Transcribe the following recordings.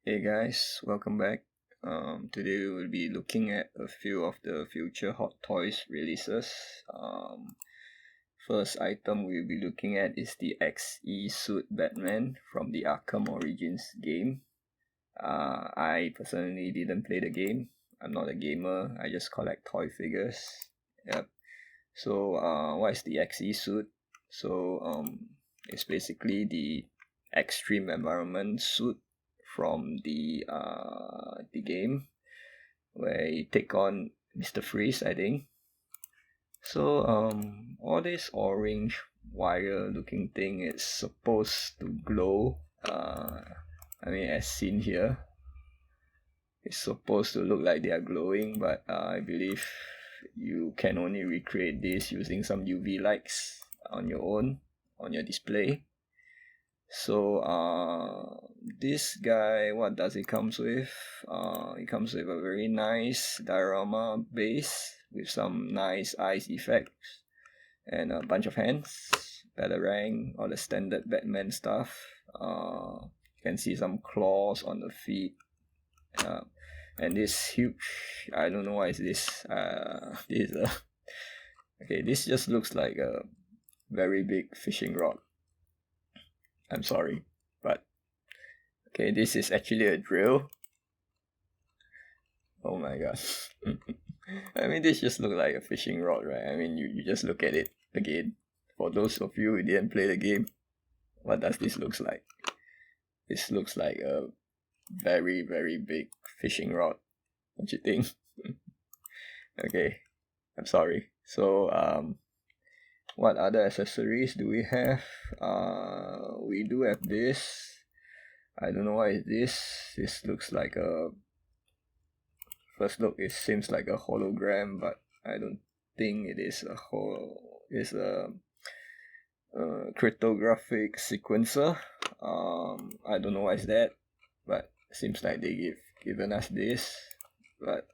Hey guys, welcome back. Today we will be looking at a few of the future Hot Toys releases. First item we'll be looking at is the XE suit Batman from the Arkham Origins game. I personally didn't play the game. I'm not a gamer. I just collect toy figures. Yep. So what is the XE suit? So it's basically the extreme environment suit from the game where you take on Mr. Freeze, I think. So all this orange wire looking thing is supposed to glow. As seen here, it's supposed to look like they are glowing, but I believe you can only recreate this using some UV lights on your own on your display. So this guy, what does it comes with? It comes with a very nice diorama base with some nice eyes effects and a bunch of hands, batarang, all the standard Batman stuff. You can see some claws on the feet. And this huge, I don't know what is this. This just looks like a very big fishing rod. I'm sorry, but okay, this is actually a drill. Oh my god. This just looks like a fishing rod, right? You just look at it again. For those of you who didn't play the game, what does this look like? This looks like a very, very big fishing rod. What you think? Okay, I'm sorry. So, what other accessories do we have? We do have this. I don't know what is this. This looks like a... First look, it seems like a hologram, but I don't think it is a It's a cryptographic sequencer. I don't know what is that, but it seems like they given us this. But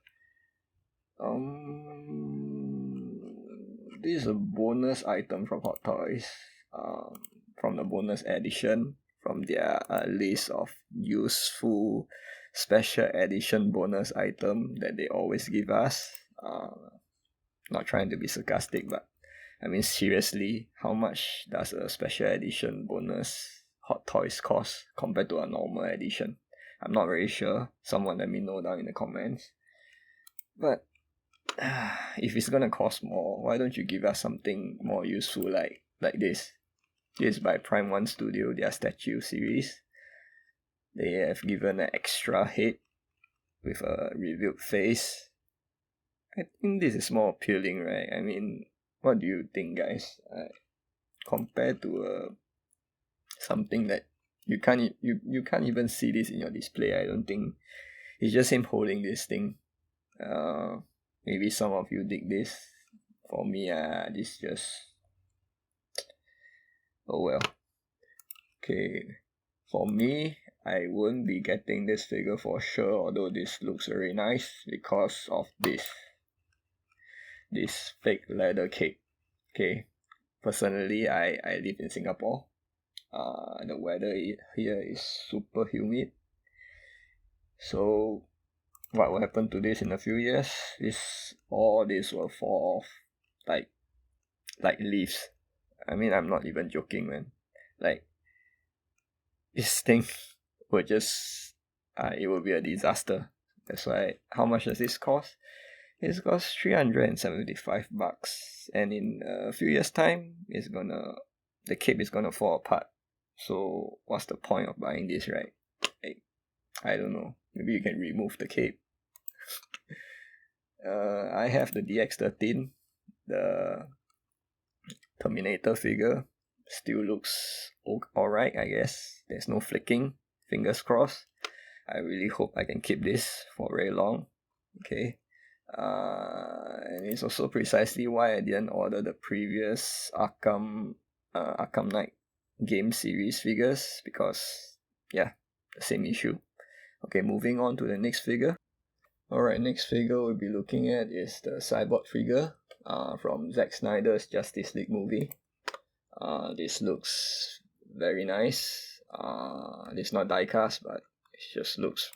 this is a bonus item from Hot Toys, from the bonus edition, from their list of useful special edition bonus item that they always give us. Not trying to be sarcastic, but seriously, how much does a special edition bonus Hot Toys cost compared to a normal edition? I'm not very sure. Someone let me know down in the comments. But if it's gonna cost more, why don't you give us something more useful like this? This is by Prime 1 Studio, their statue series. They have given an extra head with a revealed face. I think this is more appealing, right? What do you think, guys? Compared to something that you can't even see this in your display. I don't think it's just him holding this thing. Maybe some of you dig this. For me, this just... oh well. Okay, for me, I won't be getting this figure for sure, although this looks very nice, because of this fake leather cape. Okay, personally, I live in Singapore. The weather here is super humid. So what will happen to this in a few years? All this will fall off like leaves. I'm not even joking, man. Like, this thing will just it will be a disaster. That's why, how much does this cost? It costs $375, and in a few years time the cape is gonna fall apart. So what's the point of buying this, right? I don't know, maybe you can remove the cape. I have the DX13, the Terminator figure. Still looks alright, I guess. There's no flicking, fingers crossed. I really hope I can keep this for very long. Okay. And it's also precisely why I didn't order the previous Arkham Knight game series figures, because the same issue. Okay, moving on to the next figure. Alright, next figure we'll be looking at is the Cyborg figure from Zack Snyder's Justice League movie. This looks very nice. It's not diecast, but just looks,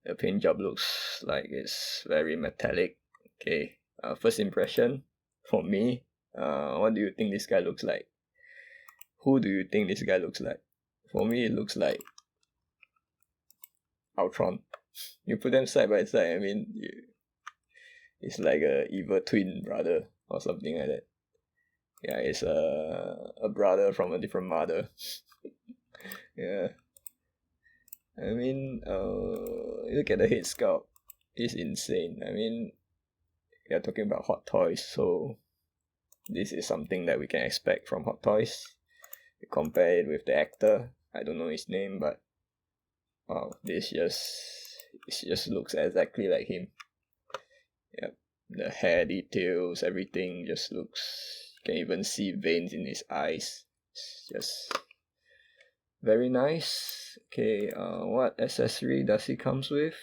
the paint job looks like it's very metallic. Okay, first impression for me, what do you think this guy looks like? Who do you think this guy looks like? For me, it looks like Ultron. You put them side by side, I mean, it's like a evil twin brother or something like that. Yeah, it's a brother from a different mother. Yeah. I mean, look at the head sculpt. It's insane. I mean, we are talking about Hot Toys, so this is something that we can expect from Hot Toys. You compare it with the actor. I don't know his name, but wow, this just looks exactly like him. Yep, the hair details, everything just looks. You can even see veins in his eyes. It's just very nice. Okay, what accessory does he comes with?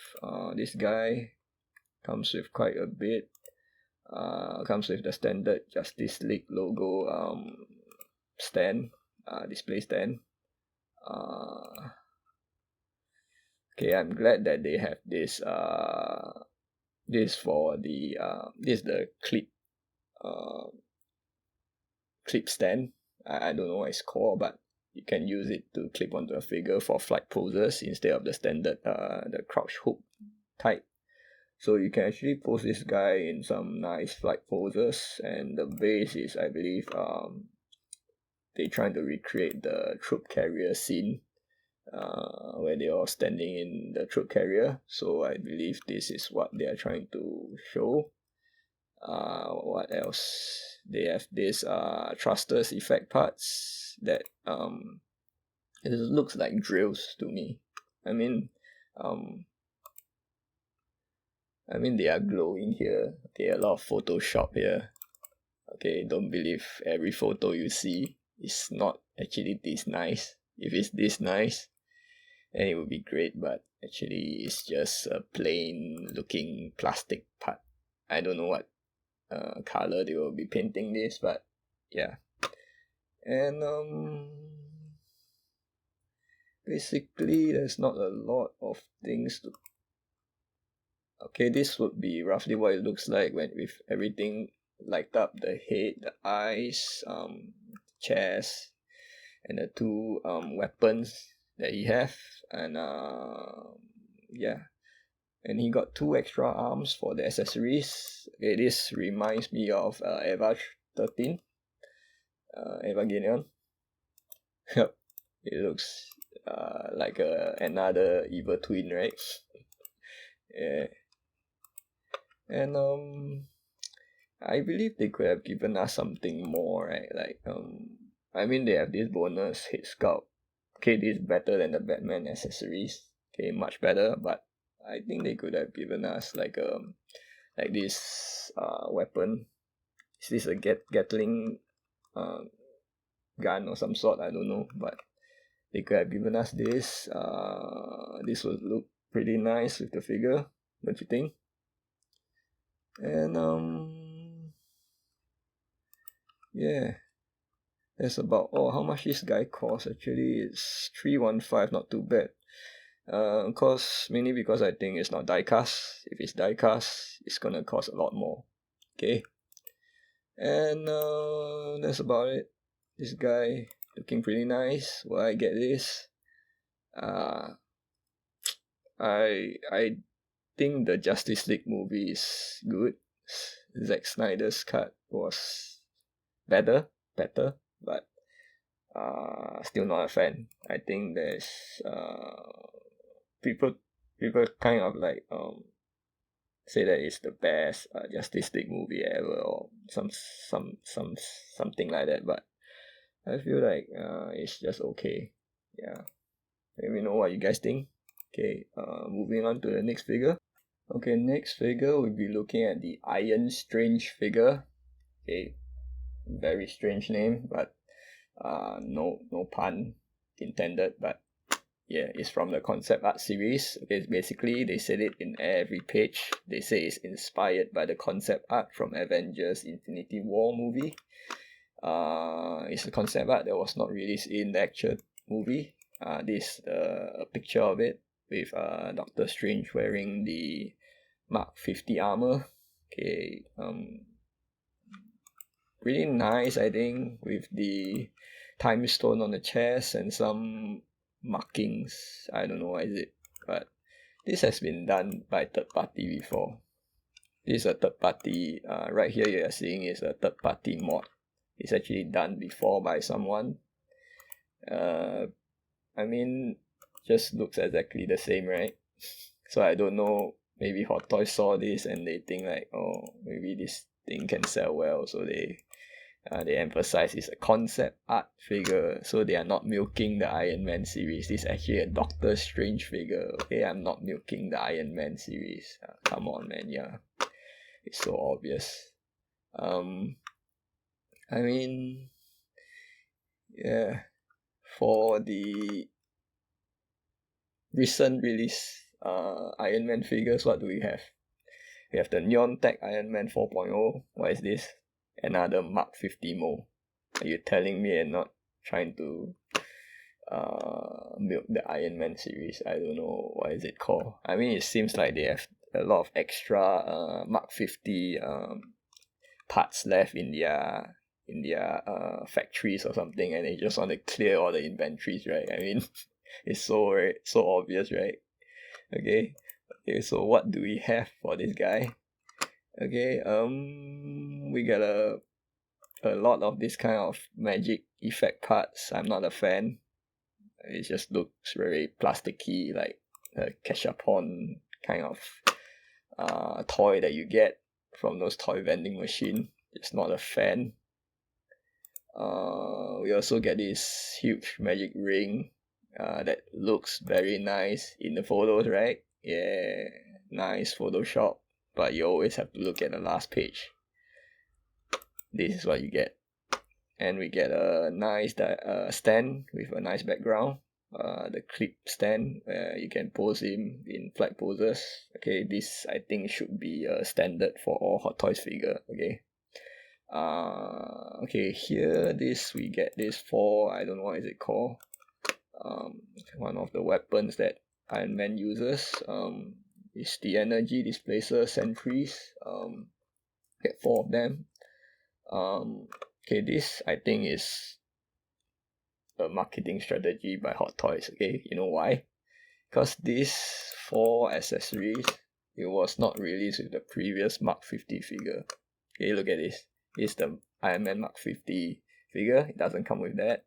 This guy comes with quite a bit. Comes with the standard Justice League logo stand, display stand. Okay, I'm glad that they have this this for the this is the clip stand. I don't know what it's called, but you can use it to clip onto a figure for flight poses instead of the standard the crouch hook type. So you can actually pose this guy in some nice flight poses, and the base is, I believe, they trying to recreate the troop carrier scene, where they are standing in the troop carrier. So I believe this is what they are trying to show. What else? They have this thrusters effect parts that it looks like drills to me. I mean they are glowing here. Okay, a lot of Photoshop here. Okay, don't believe every photo you see is not actually this nice. If it's this nice, then it would be great, but actually it's just a plain looking plastic part. I don't know what color they will be painting this, but yeah. And basically there's not a lot of things to. Okay, this would be roughly what it looks like when with everything light up: the head, the eyes, chest, and the two weapons that he have. And yeah, and he got 2 extra arms for the accessories. Okay, this reminds me of Eva 13, Evangelion. Yep, it looks like another evil twin, right? Yeah. And I believe they could have given us something more, right? Like I mean, they have this bonus head sculpt. Okay, this is better than the Batman accessories. Okay, much better, but I think they could have given us like this weapon. Is this a Gatling gun or some sort? I don't know, but they could have given us this. This would look pretty nice with the figure, don't you think? And yeah, that's about all. How much this guy costs? Actually, it's 315, not too bad. Cost mainly because I think it's not diecast. If it's diecast, it's gonna cost a lot more. Okay, and that's about it. This guy looking pretty nice. Will I get this? I think the Justice League movie is good. Zack Snyder's cut was better, but still not a fan. I think there's people kind of like say that it's the best Justice League movie ever, or something like that, but I feel like it's just okay. Yeah, let me know what you guys think. Okay, moving on to the next figure. Okay, next figure we'll be looking at the ironstrange figure. Okay, very strange name, but no pun intended, but yeah, it's from the concept art series. Okay, basically they said it in every page. They say it's inspired by the concept art from Avengers Infinity War movie. It's a concept art that was not released in the actual movie. This a picture of it. with Doctor Strange wearing the Mark 50 armor. Okay, really nice, I think, with the time stone on the chest and some markings. I don't know what is it, but this has been done by third party before. This is a third party, right here you are seeing is a third party mod. It's actually done before by someone. I mean, just looks exactly the same, right? So I don't know, maybe Hot Toys saw this and they think like, oh, maybe this thing can sell well, so they emphasize it's a concept art figure, so they are not milking the Iron Man series. This is actually a Doctor Strange figure. Okay, I'm not milking the Iron Man series. Come on, man. Yeah, it's so obvious. I mean, yeah, for the recent release Iron Man figures, what do we have? We have the Neon Tech Iron Man 4.0. What is this? Another Mark 50 mold. Are you telling me and not trying to milk the Iron Man series? I don't know what is it called. I mean, it seems like they have a lot of extra Mark 50 parts left in their factories or something, and they just want to clear all the inventories, right? I mean, it's so obvious, right? Okay, so what do we have for this guy? Okay, we got a lot of this kind of magic effect parts. I'm not a fan. It just looks very plasticky, like a Cashapon kind of toy that you get from those toy vending machine. Just not a fan. We also get this huge magic ring that looks very nice in the photos, right? Yeah, nice Photoshop, but you always have to look at the last page. This is what you get. And we get a nice stand with a nice background. The clip stand where you can pose him in flag poses. Okay, this I think should be a standard for all Hot Toys figure. Okay. Okay, here we get this for, I don't know what is it called. One of the weapons that Iron Man uses. Is the energy displacer sentries. Get 4 of them. Okay, this I think is a marketing strategy by Hot Toys. Okay, you know why? Because these 4 accessories, it was not released with the previous Mark 50 figure. Okay, look at this. This is the Iron Man Mark 50 figure. It doesn't come with that.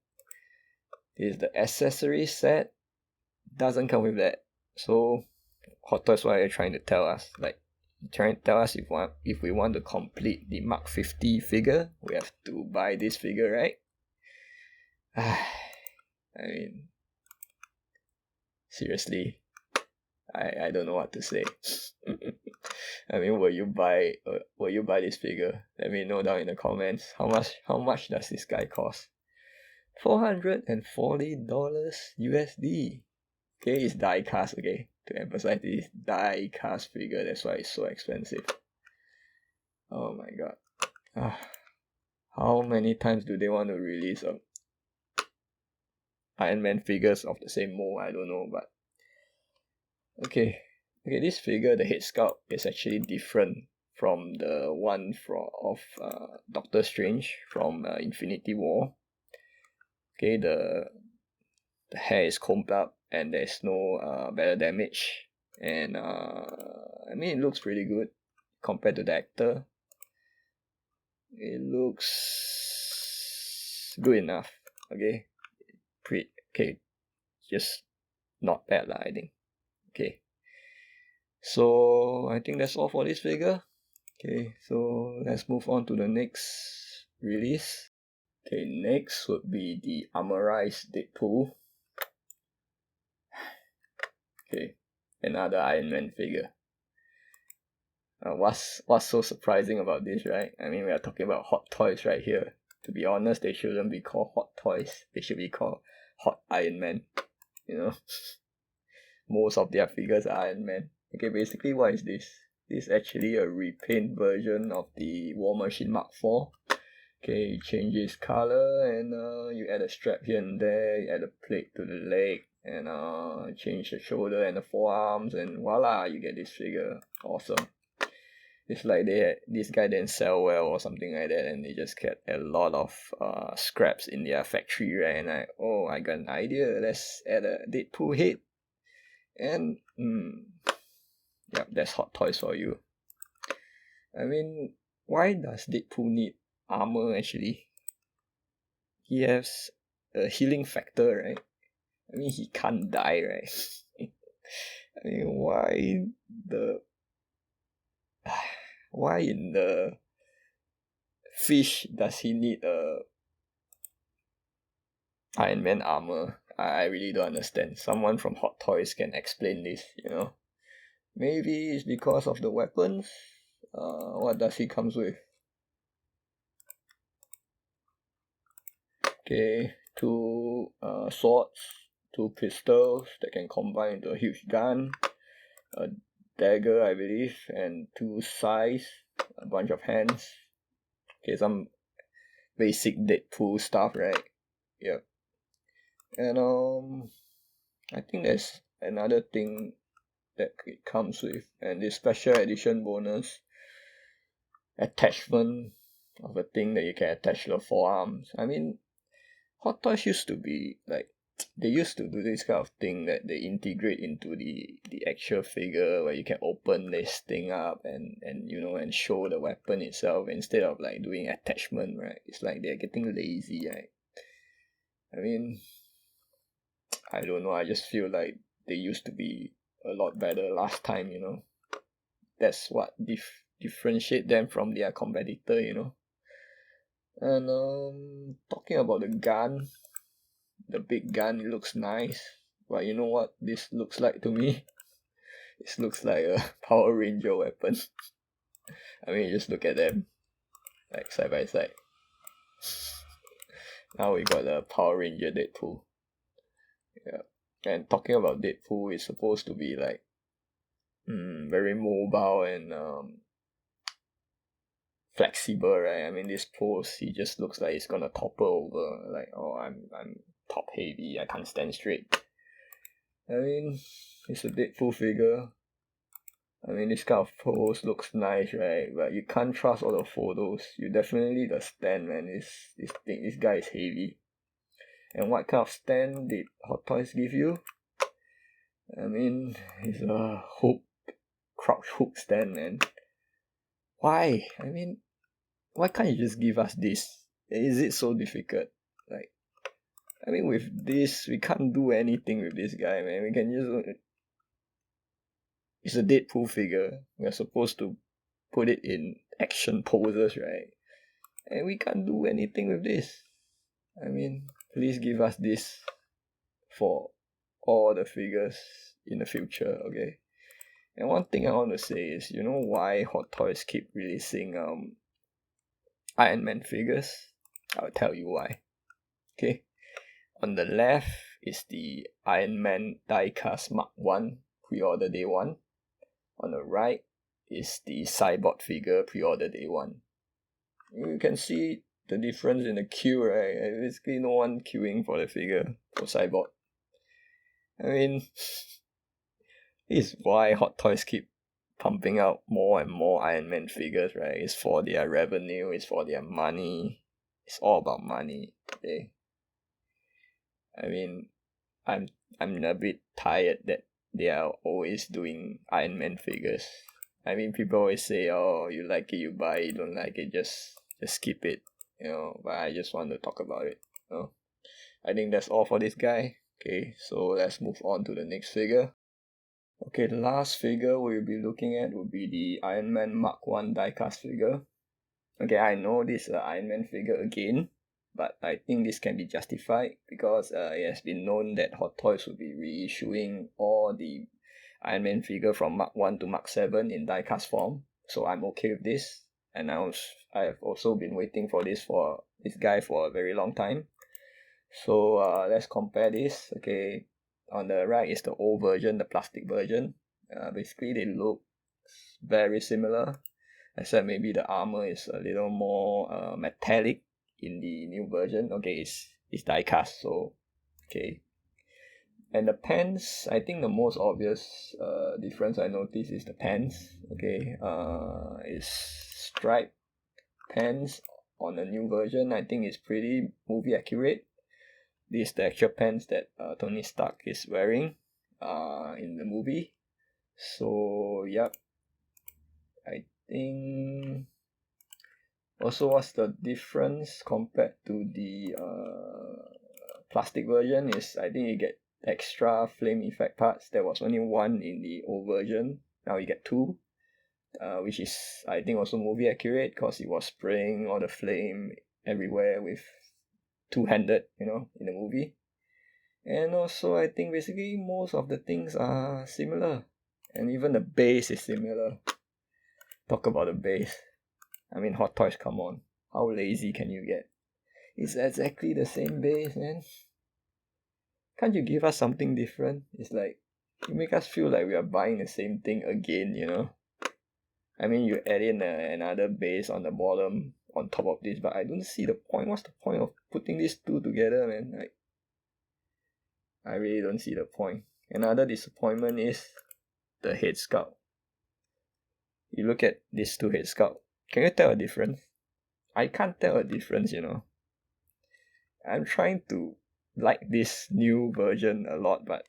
This is the accessory set. Doesn't come with that. So Hot Toys, what are you trying to tell us? Like, trying to tell us if we want to complete the Mark 50 figure, we have to buy this figure, right? I mean, seriously, I don't know what to say. I mean, will you buy this figure? Let me know down in the comments. How much does this guy cost? $440 USD. Okay, it's Diecast. Okay, to emphasize, this Diecast figure. That's why it's so expensive. Oh my god. How many times do they want to release Iron Man figures of the same mold? I don't know, but okay, this figure, the head sculpt, is actually different from the one of Doctor Strange from Infinity War. Okay, the hair is combed up and there's no better damage, and I mean, it looks pretty good compared to the actor. It looks good enough. Okay, just not bad lah, I think. Okay, so I think that's all for this figure. Okay, so let's move on to the next release. Okay, next would be the Armorized Deadpool. Okay, another Iron Man figure. What's so surprising about this, right? I mean, we are talking about Hot Toys right here. To be honest, they shouldn't be called Hot Toys. They should be called Hot Iron Man. You know, most of their figures are Iron Man. Okay, basically, what is this? This is actually a repaint version of the War Machine Mark IV. Okay, you change its color and you add a strap here and there, you add a plate to the leg, and change the shoulder and the forearms, and voila, you get this figure. Awesome. It's like this guy didn't sell well or something like that, and they just get a lot of scraps in their factory, right? And I got an idea. Let's add a Deadpool head, and yep, that's Hot Toys for you. I mean, why does Deadpool need armor actually? He has a healing factor, right? I mean, he can't die, right? I mean, why in the fish does he need a Iron Man armor? I really don't understand. Someone from Hot Toys can explain this, Maybe it's because of the weapons. What does he comes with? Okay, two swords, two pistols that can combine into a huge gun, a dagger, I believe, and two scythes, a bunch of hands. Okay, some basic Deadpool stuff, right? Yep. And I think there's another thing that it comes with, and this special edition bonus attachment of a thing that you can attach to the forearms. I mean, Hot Toys used to be like, they used to do this kind of thing that they integrate into the actual figure, where you can open this thing up and show the weapon itself instead of like doing attachment, right? It's like they're getting lazy, right? I mean, I don't know, I just feel like they used to be a lot better last time, That's what differentiate them from their competitor, And talking about the gun, the big gun, it looks nice. But you know what this looks like to me? This looks like a Power Ranger weapon. I mean, just look at them, like side by side. Now we got the Power Ranger Deadpool. Yeah. And talking about Deadpool, it's supposed to be like very mobile and flexible, right? I mean, this pose, he just looks like he's gonna topple over. Like, oh, I'm top heavy, I can't stand straight. I mean, it's a Deadpool figure. I mean, this kind of pose looks nice, right? But you can't trust all the photos. You definitely need a stand, man. This guy is heavy. And what kind of stand did Hot Toys give you? I mean, it's a crouch hook stand, man. Why? I mean, why can't you just give us this? Is it so difficult? Like, I mean, with this, we can't do anything with this guy, man. We can just... It's a Deadpool figure. We're supposed to put it in action poses, right? And we can't do anything with this. I mean, please give us this for all the figures in the future, okay? And one thing I want to say is, you know why Hot Toys keep releasing Iron Man figures? I'll tell you why. Okay? On the left is the Iron Man Diecast Mark 1 pre-order day 1. On the right is the Cyborg figure pre-order day 1. You can see the difference in the queue, right? Basically no one queuing for the figure for Cyborg. I mean, this is why Hot Toys keep pumping out more and more Iron Man figures, right? It's for their revenue, it's for their money. It's all about money, okay? I mean, I'm a bit tired that they are always doing Iron Man figures. I mean, people always say, oh, you like it, you buy it, you don't like it, just skip it, but I just want to talk about it, I think that's all for this guy. Okay, so let's move on to the next figure. Okay, the last figure we'll be looking at will be the Iron Man Mark 1 diecast figure. Okay, I know this Iron Man figure again, but I think this can be justified because it has been known that Hot Toys will be reissuing all the Iron Man figure from Mark 1 to Mark 7 in diecast form. So I'm okay with this. And I have also been waiting for this guy for a very long time. So let's compare this. Okay, on the right is the old version, the plastic version. Basically, they look very similar, except maybe the armor is a little more metallic in the new version. Okay, it's diecast, so okay. And the pants, I think the most obvious difference I noticed is the pants. Okay, it's striped pants on the new version. I think it's pretty movie accurate. This is the actual pants that Tony Stark is wearing in the movie. So yep, I think also what's the difference compared to the plastic version is I think you get extra flame effect parts. There was only one in the old version. Now you get two, which is I think also movie accurate because he was spraying all the flame everywhere with two-handed, in the movie. And also I think basically most of the things are similar, and even the base is similar. Talk about the base. I mean, Hot Toys, come on. How lazy can you get? It's exactly the same base, man. Can't you give us something different? It's like, you make us feel like we are buying the same thing again, I mean, you add in another base on the bottom on top of this, but I don't see the point. What's the point of putting these two together, man? Like, I really don't see the point. Another disappointment is the head sculpt. You look at these two head sculpt. Can you tell a difference? I can't tell a difference, I'm trying to like this new version a lot, but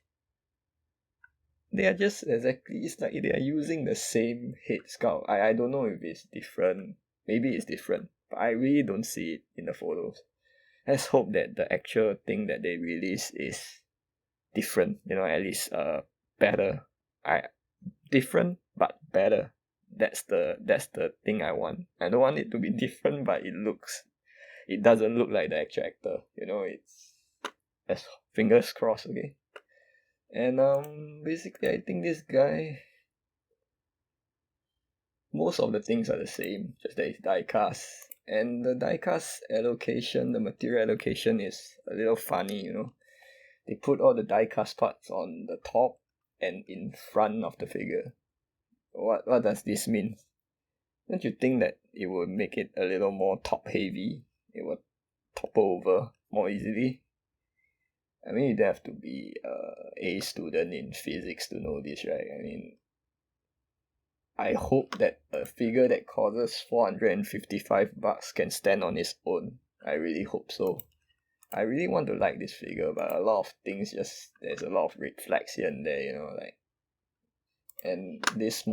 they are just exactly, it's like they are using the same head sculpt. I don't know if it's different. Maybe it's different, but I really don't see it in the photos. Let's hope that the actual thing that they release is different, at least better. Different but better. That's the thing I want. I don't want it to be different, but it doesn't look like the actual actor. That's fingers crossed, okay? And basically I think this guy, most of the things are the same, just that it's diecast. And the diecast allocation, the material allocation is a little funny, They put all the diecast parts on the top and in front of the figure. What does this mean? Don't you think that it would make it a little more top heavy? It would topple over more easily? I mean, you don't have to be a student in physics to know this, right? I mean, I hope that a figure that costs $455 can stand on its own. I really hope so. I really want to like this figure, but a lot of things there's a lot of red flags here and there, and this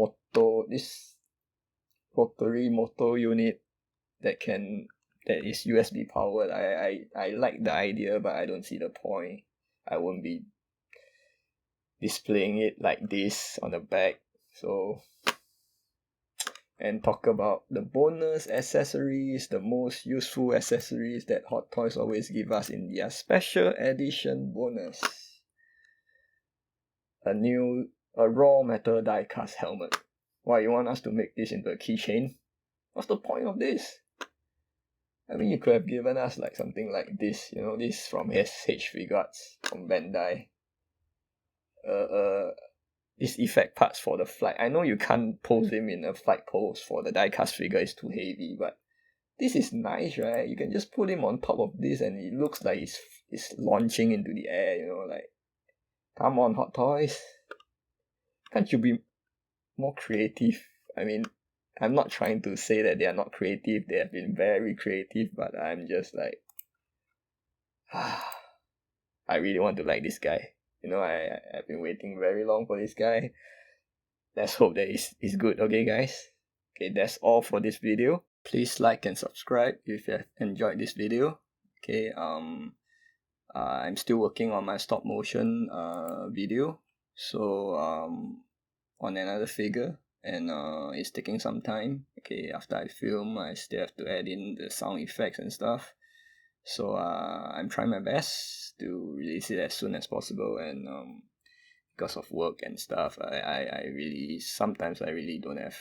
rotary motor unit that is USB powered. I like the idea, but I don't see the point. I won't be displaying it like this on the back. So, and talk about the bonus accessories, the most useful accessories that Hot Toys always give us in their special edition bonus. A raw metal die-cast helmet. Why, you want us to make this into a keychain? What's the point of this? I mean, you could have given us like something like this, this from SH Figuarts from Bandai. These effect parts for the flight. I know you can't pose him in a flight pose for the die-cast figure, it's too heavy, but this is nice, right? You can just put him on top of this and it looks like he's launching into the air, come on, Hot Toys. Can't you be more creative? I mean, I'm not trying to say that they are not creative. They have been very creative, but I'm just like, I really want to like this guy. I've been waiting very long for this guy. Let's hope that he's good, okay, guys? Okay, that's all for this video. Please like and subscribe if you have enjoyed this video. Okay, I'm still working on my stop motion video. So, on another figure, and it's taking some time. Okay, after I film, I still have to add in the sound effects and stuff. So I'm trying my best to release it as soon as possible, and because of work and stuff, I really sometimes I really don't have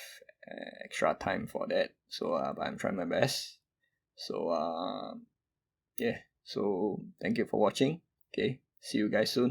extra time for that. So but I'm trying my best. So yeah. So thank you for watching. Okay, see you guys soon.